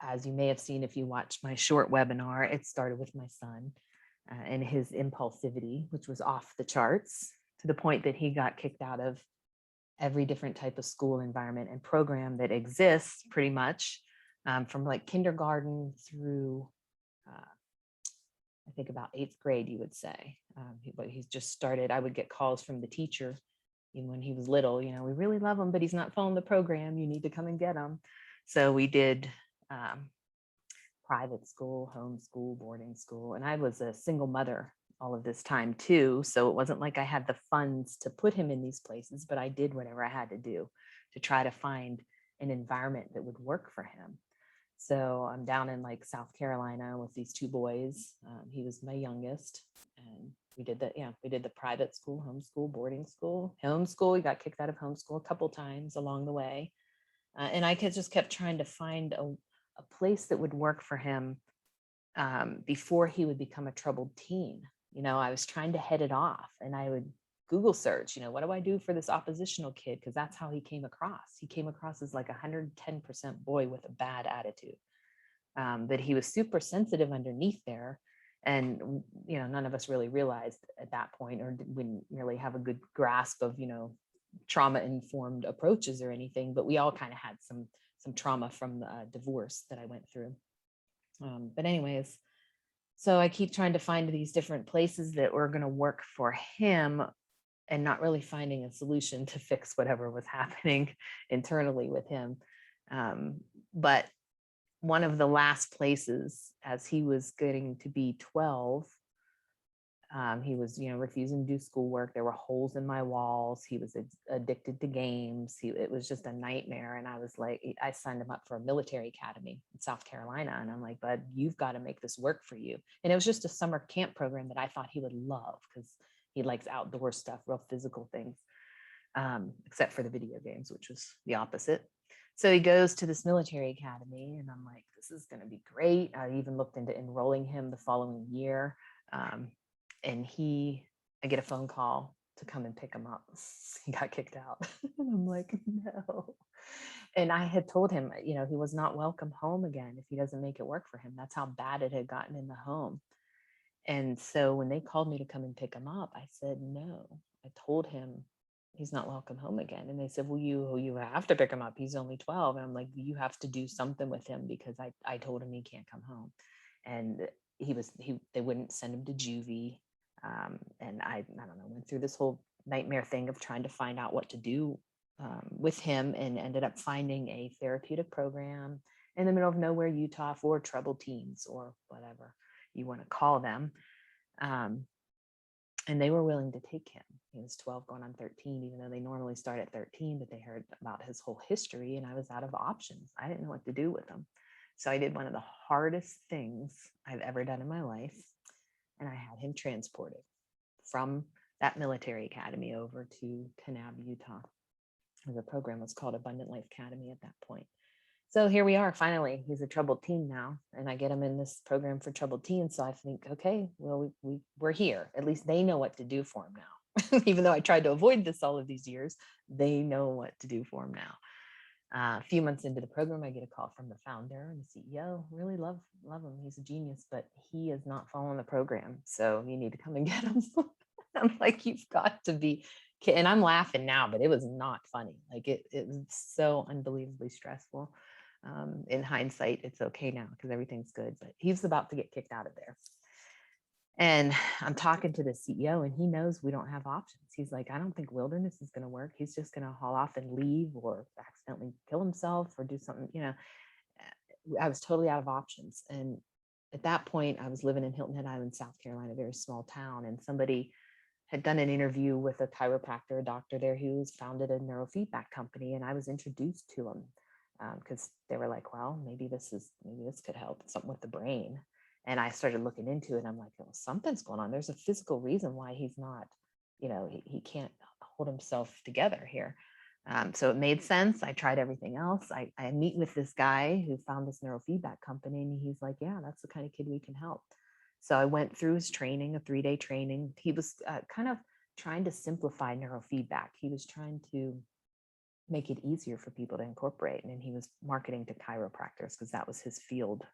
As you may have seen if you watched my short webinar, it started with my son and his impulsivity, which was off the charts to the point that he got kicked out of every different type of school environment and program that exists pretty much from like kindergarten through, I think about 8th grade, you would say. But he's just started. I would get calls from the teacher even when he was little, you know, we really love him, but he's not following the program. You need to come and get him. So we did private school, homeschool, boarding school. And I was a single mother all of this time too. So it wasn't like I had the funds to put him in these places, but I did whatever I had to do to try to find an environment that would work for him. So I'm down in like South Carolina with these 2 boys. He was my youngest, and we did that. Yeah, we did the private school, homeschool, boarding school, homeschool. He got kicked out of homeschool a couple times along the way. And I just kept trying to find a place that would work for him before he would become a troubled teen. You know, I was trying to head it off, and I would Google search, you know, what do I do for this oppositional kid? Because that's how he came across. He came across as like 110% boy with a bad attitude. But he was super sensitive underneath there. And, you know, none of us really realized at that point, or didn't really have a good grasp of, you know, trauma-informed approaches or anything, but we all kind of had some trauma from the divorce that I went through. But anyways, so I keep trying to find these different places that were going to work for him and not really finding a solution to fix whatever was happening internally with him. But one of the last places, as he was getting to be 12, he was, you know, refusing to do schoolwork. There were holes in my walls. He was addicted to games. It was just a nightmare. And I was like, I signed him up for a military academy in South Carolina. And I'm like, bud, you've got to make this work for you. And it was just a summer camp program that I thought he would love because he likes outdoor stuff, real physical things, except for the video games, which was the opposite. So he goes to this military academy, and I'm like, this is going to be great. I even looked into enrolling him the following year. And I get a phone call to come and pick him up. He got kicked out. And I'm like, no. And I had told him, you know, he was not welcome home again if he doesn't make it work for him. That's how bad it had gotten in the home. And so when they called me to come and pick him up, I said, no. I told him he's not welcome home again. And they said, well, you have to pick him up. He's only 12. And I'm like, you have to do something with him because I told him he can't come home. And they wouldn't send him to juvie. And I don't know, went through this whole nightmare thing of trying to find out what to do with him, and ended up finding a therapeutic program in the middle of nowhere, Utah, for troubled teens, or whatever you want to call them. And they were willing to take him. He was 12 going on 13, even though they normally start at 13, but they heard about his whole history, and I was out of options. I didn't know what to do with him. So I did one of the hardest things I've ever done in my life. And I had him transported from that military academy over to Kanab, Utah. The program was called Abundant Life Academy at that point. So here we are, finally. He's a troubled teen now, and I get him in this program for troubled teens. So I think, okay, well, we're here. At least they know what to do for him now. Even though I tried to avoid this all of these years, they know what to do for him now. A few months into the program, I get a call from the founder and the CEO. Really love him. He's a genius, but he is not following the program. So you need to come and get him. I'm like, you've got to be kidding. And I'm laughing now, but it was not funny. Like it was so unbelievably stressful. In hindsight, it's okay now because everything's good, but he's about to get kicked out of there. And I'm talking to the CEO, and he knows we don't have options. He's like, I don't think wilderness is going to work. He's just going to haul off and leave, or accidentally kill himself, or do something, you know. I was totally out of options. And at that point, I was living in Hilton Head Island, South Carolina, a very small town. And somebody had done an interview with a chiropractor, a doctor there who's founded a neurofeedback company. And I was introduced to him because they were like, well, maybe this could help, something with the brain. And I started looking into it, and I'm like, well, something's going on. There's a physical reason why he's not, you know, he can't hold himself together here. So it made sense. I tried everything else. I meet with this guy who found this neurofeedback company, and he's like, yeah, that's the kind of kid we can help. So I went through his training, a 3-day training. He was kind of trying to simplify neurofeedback. He was trying to make it easier for people to incorporate. And he was marketing to chiropractors because that was his field.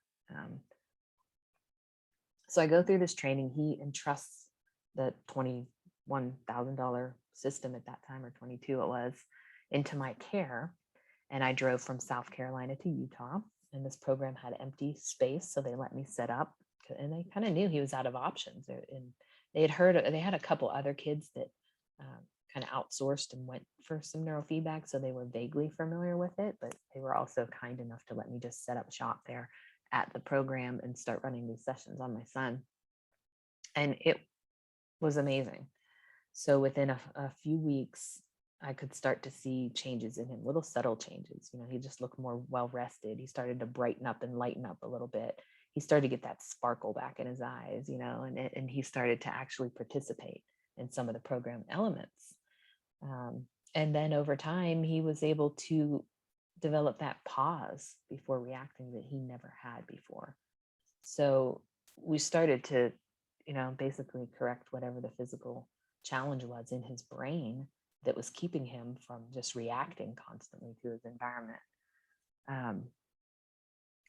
So I go through this training. He entrusts the $21,000 system at that time, or 22 it was, into my care. And I drove from South Carolina to Utah, and this program had empty space. So they let me set up, and they kind of knew he was out of options. And they had heard, they had a couple other kids that kind of outsourced and went for some neurofeedback. So they were vaguely familiar with it, but they were also kind enough to let me just set up shop there at the program and start running these sessions on my son. And it was amazing. So within a few weeks, I could start to see changes in him, little subtle changes. You know, he just looked more well rested. He started to brighten up and lighten up a little bit. He started to get that sparkle back in his eyes, you know, and he started to actually participate in some of the program elements. And then over time, he was able to develop that pause before reacting that he never had before. So we started to, you know, basically correct whatever the physical challenge was in his brain that was keeping him from just reacting constantly to his environment.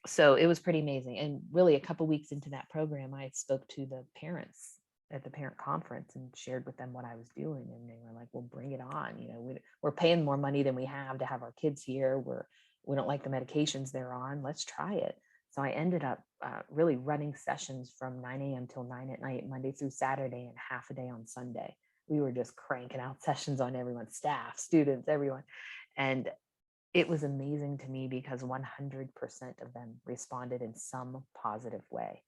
So it was pretty amazing. And really, a couple weeks into that program, I spoke to the parents at the parent conference and shared with them what I was doing. And they were like, well, bring it on. You know, we're paying more money than we have to have our kids here. We don't like the medications they're on. Let's try it. So I ended up really running sessions from 9 a.m. till 9 at night, Monday through Saturday, and half a day on Sunday. We were just cranking out sessions on everyone's staff, students, everyone. And it was amazing to me because 100% of them responded in some positive way.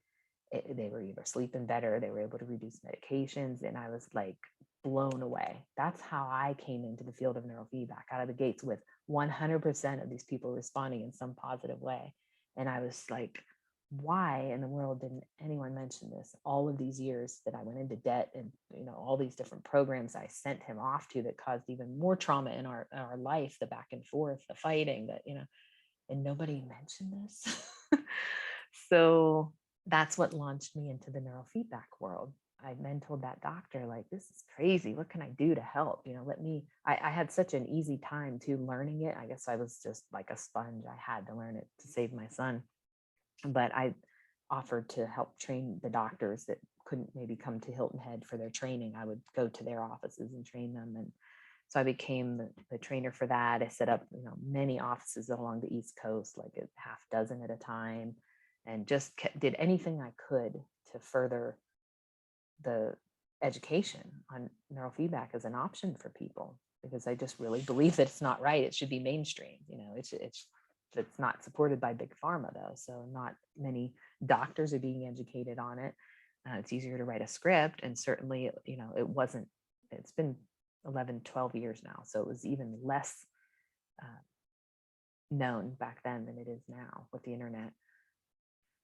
They were either sleeping better, they were able to reduce medications, and I was like blown away. That's how I came into the field of neurofeedback, out of the gates with 100% of these people responding in some positive way. And I was like, why in the world didn't anyone mention this? All of these years that I went into debt, and, you know, all these different programs I sent him off to that caused even more trauma in our life, the back and forth, the fighting, that, you know, and nobody mentioned this. So that's what launched me into the neurofeedback world. I then told that doctor, like, this is crazy. What can I do to help? You know, I had such an easy time to learning it. I guess I was just like a sponge. I had to learn it to save my son. But I offered to help train the doctors that couldn't maybe come to Hilton Head for their training. I would go to their offices and train them. And so I became the trainer for that. I set up, you know, many offices along the East Coast, like a half dozen at a time, and just did anything I could to further the education on neurofeedback as an option for people, because I just really believe that it's not right. It should be mainstream. You know, it's not supported by big pharma, though. So not many doctors are being educated on it. It's easier to write a script. And certainly, you know, it's been 11, 12 years now. So it was even less known back then than it is now with the internet.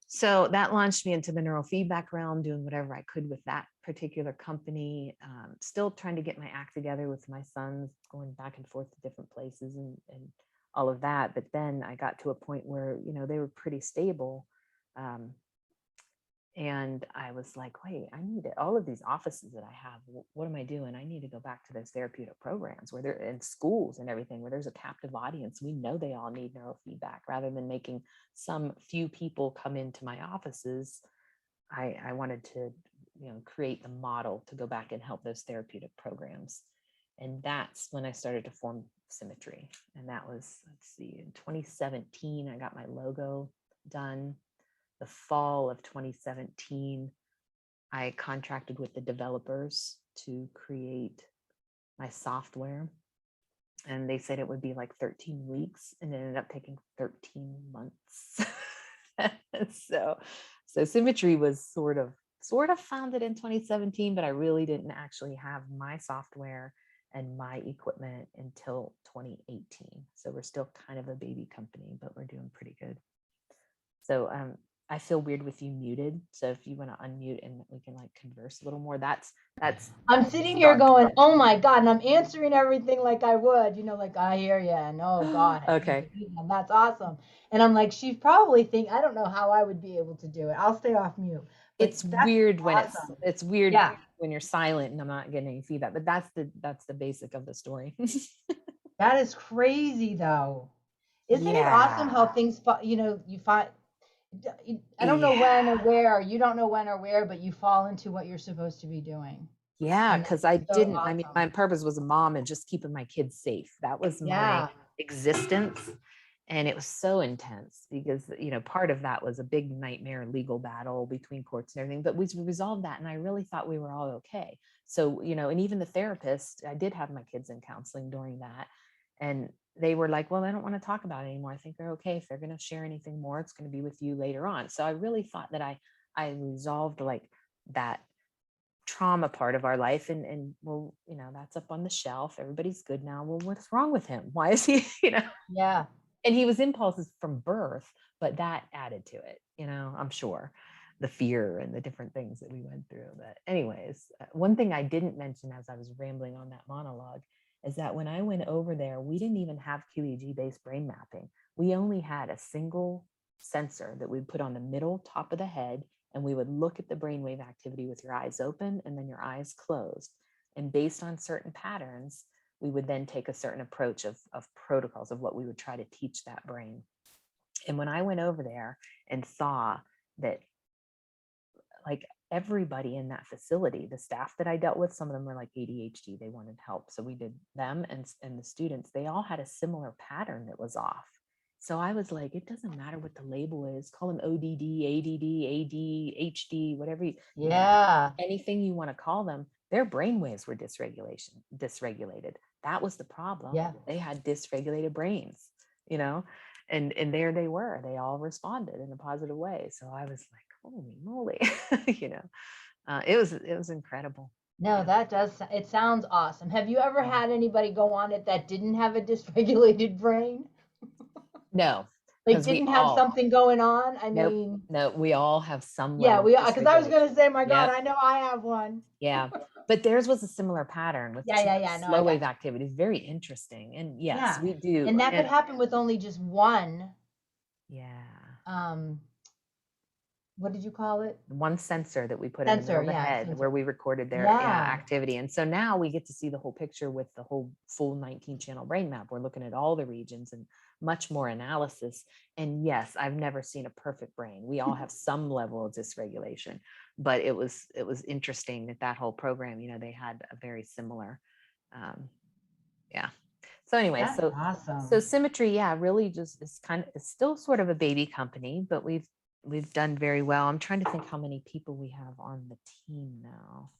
So that launched me into the neurofeedback realm, doing whatever I could with that particular company, still trying to get my act together with my sons, going back and forth to different places and all of that. But then I got to a point where, you know, they were pretty stable. And I was like, wait, I need it. All of these offices that I have, what am I doing? I need to go back to those therapeutic programs where they're in schools and everything, where there's a captive audience. We know they all need neurofeedback, rather than making some few people come into my offices. I wanted to, you know, create the model to go back and help those therapeutic programs. And that's when I started to form SYMMETRY. And that was, let's see, in 2017, I got my logo done. The fall of 2017, I contracted with the developers to create my software. And they said it would be like 13 weeks, and it ended up taking 13 months. So SYMMETRY was sort of founded in 2017, but I really didn't actually have my software and my equipment until 2018. So we're still kind of a baby company, but we're doing pretty good. So I feel weird with you muted. So if you want to unmute and we can like converse a little more, that's. I'm sitting here going, oh my God, and I'm answering everything like I would, you know, like I hear you, and oh God, Okay. and that's awesome. And I'm like, she probably I don't know how I would be able to do it. I'll stay off mute. But It's that's weird when awesome. it's weird Yeah. when you're silent and I'm not getting any feedback, but that's the basic of the story. That is crazy though. Isn't it awesome how Yeah. things, you know, you find, I don't know when or Yeah. where, you don't know when or where, but you fall into what you're supposed to be doing. Yeah, And because that's I so didn't, I mean, awesome. my purpose was a mom and just keeping my kids safe. That was my Yeah. existence. And it was so intense because, you know, part of that was a big nightmare legal battle between courts and everything, but we resolved that. And I really thought we were all okay. So, you know, and even the therapist, I did have my kids in counseling during that. And they were like, well, I don't want to talk about it anymore. I think they're okay. If they're going to share anything more, it's going to be with you later on. So I really thought that I resolved like that trauma part of our life, and well, you know, that's up on the shelf, everybody's good now. Well, what's wrong with him? Why is he, you know? Yeah. And he was impulses from birth, but that added to it, you know, I'm sure, the fear and the different things that we went through. But anyways, one thing I didn't mention as I was rambling on that monologue is that when I went over there, we didn't even have QEEG based brain mapping. We only had a single sensor that we'd put on the middle top of the head, and we would look at the brainwave activity with your eyes open and then your eyes closed. And based on certain patterns, we would then take a certain approach of protocols of what we would try to teach that brain. And when I went over there and saw that, like, everybody in that facility, the staff that I dealt with, some of them were like ADHD, they wanted help. So we did them, and the students, they all had a similar pattern that was off. So I was like, it doesn't matter what the label is, call them ODD, ADD, ADHD, whatever, Yeah. anything you want to call them, their brainwaves were dysregulated. That was the problem. Yeah. They had dysregulated brains, you know, and there they were. They all responded in a positive way. So I was like, holy moly, you know, it was incredible. No, Yeah. that does, it sounds awesome. Have you ever Yeah. had anybody go on it that didn't have a dysregulated brain? No, Like because we didn't have all, something going on? I nope, mean, no, we all have some yeah, level we, of because I was dysregulation. gonna say, my God, Yep. I know I have one. Yeah. But theirs was a similar pattern with Yeah, yeah, yeah. No, I slow got wave you. activities. Very interesting. And yes, Yeah. we do. And that could And happen with only just one, yeah, um, what did you call it? one sensor that we put in the middle Sensor. of the Yeah, head where sensor. we recorded their, yeah, Yeah. activity. And so now we get to see the whole picture with the whole full 19 channel brain map. We're looking at all the regions and much more analysis. And yes, I've never seen a perfect brain. We all have some level of dysregulation, but it was interesting that that whole program, you know, they had a very similar, um, yeah. So anyway, That's so awesome. Symmetry, yeah, really just is kind of, it's still sort of a baby company, but we've done very well. I'm trying to think how many people we have on the team now.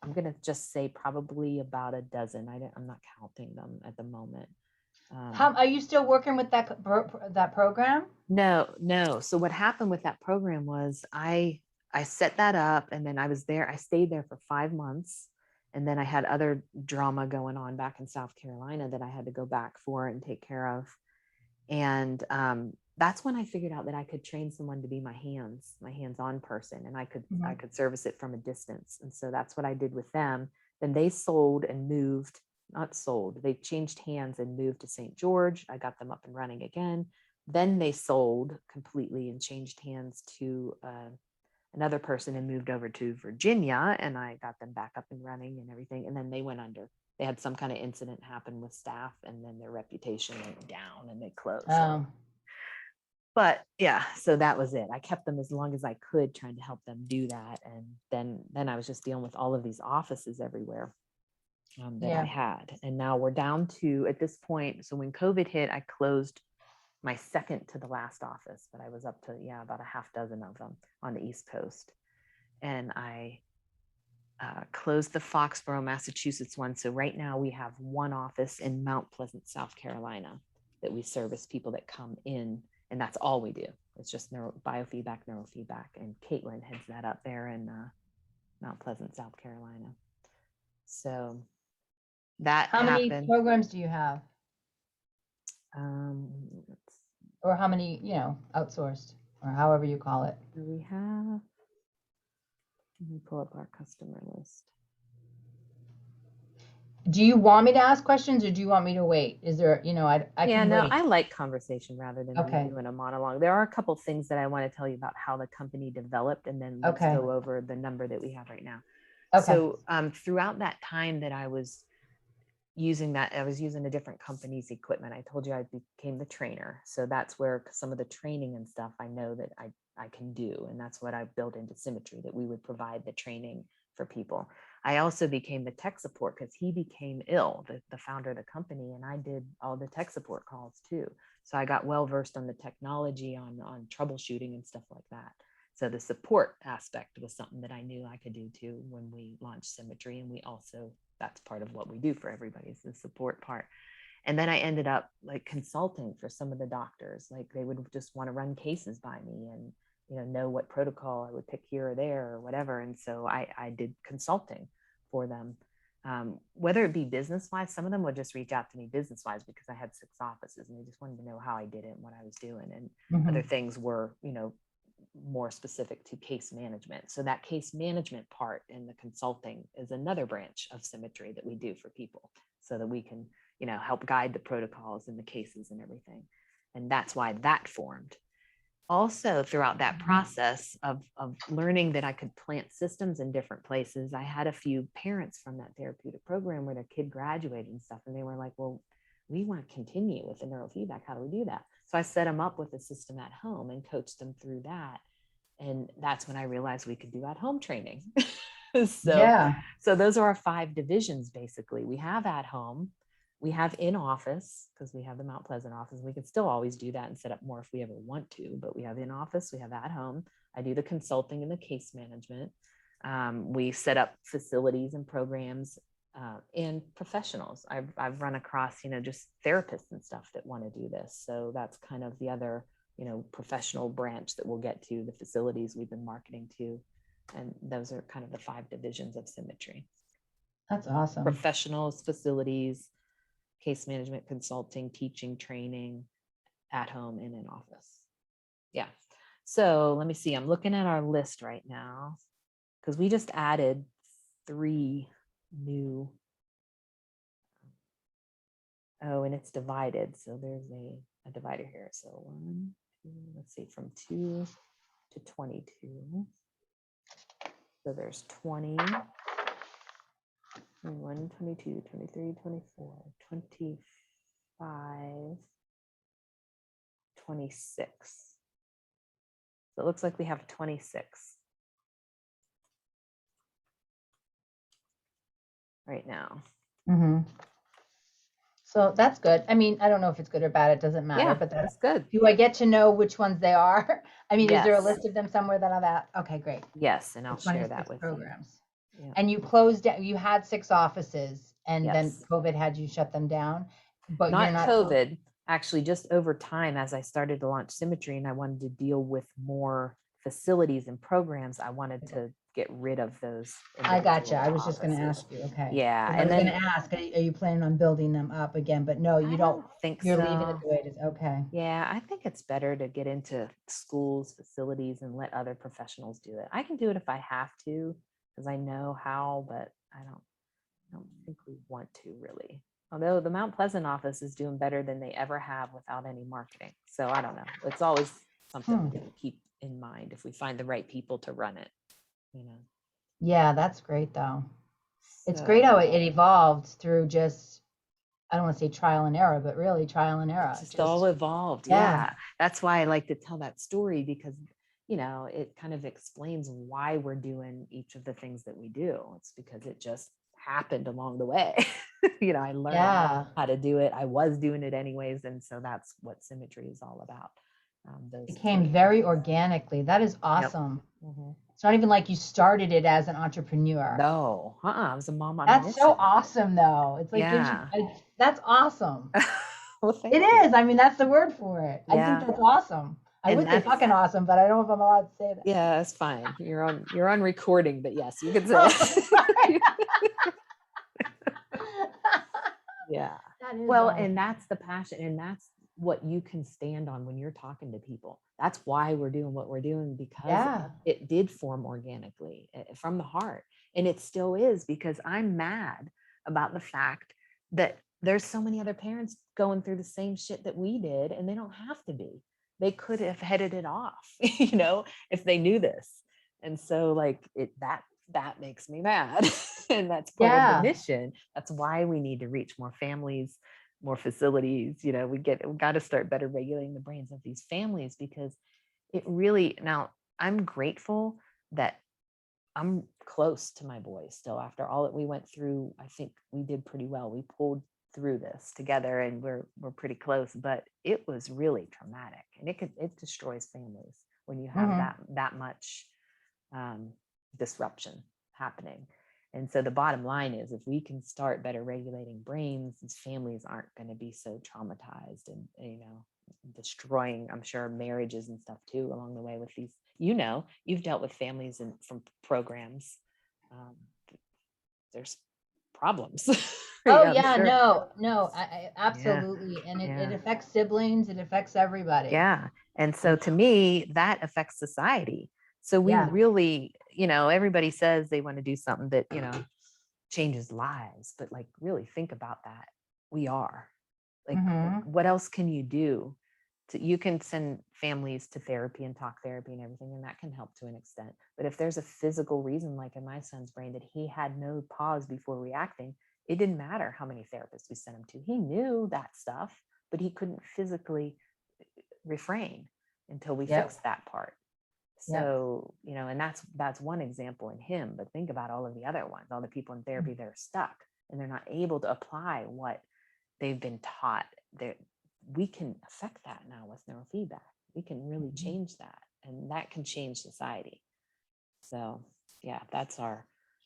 I'm gonna just say probably about a dozen. I'm not counting them at the moment. How are you still working with that program? No, no. So what happened with that program was I set that up, and then I was there. I stayed there for 5 months, and then I had other drama going on back in South Carolina that I had to go back for and take care of. And that's when I figured out that I could train someone to be my hands-on person, and I Mhm. could service it from a distance. And so that's what I did with them. Then they sold and moved, not sold, they changed hands and moved to St. George. I got them up and running again. Then they sold completely and changed hands to another person and moved over to Virginia, and I got them back up and running and everything. And then they went under. They had some kind of incident happen with staff, and then their reputation went down and they closed. Um, But yeah, so that was it. I kept them as long as I could, trying to help them do that. And then I was just dealing with all of these offices everywhere that I yeah. had. And now we're down to, at this point, so when COVID hit, I closed my second to the last office, but I was up to, yeah, about a half dozen of them on the East Coast. And I closed the Foxborough, Massachusetts one. So right now we have one office in Mount Pleasant, South Carolina, that we service people that come in, and that's all we do. It's just biofeedback, neurofeedback, and Caitlin heads that up there in Mount Pleasant, South Carolina. So that How many happened. programs do you have? Um, Or how many, outsourced or however you call it? we have, let me pull up our customer list. Do you want me to ask questions or do you want me to wait? Is there, I Yeah, can no, wait. I like conversation rather than me Okay. doing a monologue. There are a couple things that I want to tell you about how the company developed, and then let's Okay. go over the number that we have right now. Okay. So throughout that time that I was using that, I was using a different company's equipment. I told you I became the trainer. So that's where some of the training and stuff I know that I can do. And that's what I built into Symmetry, that we would provide the training for people. I also became the tech support because he became ill, the founder of the company, and I did all the tech support calls too. So I got well versed on the technology, on troubleshooting and stuff like that. So the support aspect was something that I knew I could do too when we launched Symmetry. And we also, that's part of what we do for everybody, is the support part. And then I ended up like consulting for some of the doctors. Like they would just want to run cases by me and, know what protocol I would pick here or there or whatever. And so I did consulting for them. Whether it be business-wise, some of them would just reach out to me business-wise because I had 6 offices and they just wanted to know how I did it and what I was doing. And other things were, more specific to case management. So that case management part in the consulting is another branch of Symmetry that we do for people so that we can, help guide the protocols and the cases and everything. And that's why that formed. Also, throughout that process of learning that I could plant systems in different places, I had a few parents from that therapeutic program where their kid graduated and stuff. And they were like, well, we want to continue with the neurofeedback. How do we do that? So I set them up with a system at home and coached them through that. And that's when I realized we could do at home training. So those are our 5 divisions. Basically, we have at home, we have in office, because we have the Mount Pleasant office. We can still always do that and set up more if we ever want to, but we have in office, we have at home. I do the consulting and the case management. We set up facilities and programs and professionals. I've run across, just therapists and stuff that want to do this. So that's kind of the other, professional branch that we'll get to, the facilities we've been marketing to. And those are kind of the 5 divisions of Symmetry. That's awesome. Professionals, facilities, case management, consulting, teaching, training, at home, and in office. Yeah. So let me see. I'm looking at our list right now because we just added 3 new. Oh, and it's divided. So there's a divider here. So 1, 2, let's see, from 2 to 22. So there's 20, 21, 22, 23, 24, 25, 26. So it looks like we have 26 right now. So that's good. I mean, I don't know if it's good or bad. It doesn't matter, but that's good. Do I get to know which ones they are? I mean, is there a list of them somewhere that I'm at? Okay, great. Yes, and I'll share that with programs. You. Yeah. And you closed down, you had 6 offices and then COVID had you shut them down, but not you're not COVID, actually just over time as I started to launch Symmetry and I wanted to deal with more facilities and programs, I wanted to get rid of those. I gotcha. I was just going to ask you. Okay. Yeah. And I was going to ask, are you planning on building them up again? But no, you don't think you're leaving it the way it is. Okay. Yeah, I think it's better to get into schools, facilities, and let other professionals do it. I can do it if I have to, because I know how, but I don't think we want to really. Although the Mount Pleasant office is doing better than they ever have without any marketing. So I don't know. It's always something to keep in mind if we find the right people to run it, Yeah, that's great though. It's great how it evolved through just, I don't want to say trial and error, but really trial and error. It's just all evolved. Yeah. That's why I like to tell that story because, it kind of explains why we're doing each of the things that we do. It's because it just happened along the way. I learned how to do it. I was doing it anyways. And so that's what Symmetry is all about. It came very organically. That is awesome. Yep. It's not even like you started it as an entrepreneur. No, I was a mom on That's a mission. so awesome though. It's like, that's awesome. Well, it is. I mean, that's the word for it. I think that's awesome. I would say fucking awesome, but I don't know if I'm allowed to say that. Yeah, that's fine. You're on recording, but yes, you can say it. Yeah. Well, awesome. And that's the passion, and that's what you can stand on when you're talking to people. That's why we're doing what we're doing, because it did form organically from the heart. And it still is, because I'm mad about the fact that there's so many other parents going through the same shit that we did, and they don't have to be. They could have headed it off, if they knew this. And so that that makes me mad. And that's part of the Yeah. mission. That's why we need to reach more families, more facilities. You know, we got to start better regulating the brains of these families, because it really, now I'm grateful that I'm close to my boys still. After all that we went through, I think we did pretty well. We pulled through this together, and we're pretty close, but it was really traumatic, and it destroys families when you have Hmm. that much disruption happening. And so the bottom line is, if we can start better regulating brains, these families aren't going to be so traumatized and, destroying, I'm sure, marriages and stuff too along the way with these. You've dealt with families and from programs. Um, there's problems. Oh I'm yeah, sure. no, Yeah. absolutely. And it Yeah. affects siblings, it affects everybody. Yeah. And You so to know? me, that affects society. So we Yeah. really, everybody says they want to do something that, changes lives, but like really think about that. We are like, Hmm. what else can you do? You can send families to therapy and talk therapy and everything, and that can help to an extent. But if there's a physical reason, like in my son's brain, that he had no pause before reacting, it didn't matter how many therapists we sent him to. He knew that stuff, but he couldn't physically refrain until we Yep. fixed that part. Yep. So, and that's one example in him, but think about all of the other ones, all the people in therapy that are stuck and they're not able to apply what they've been taught. There, we can affect that now with neurofeedback. We can really Mhm. change that, and that can change society. So yeah,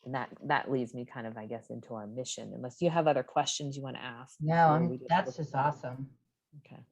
and that leads me kind of, I guess, into our mission, unless you have other questions you want to ask No, before we just that's look at just that. awesome. Okay.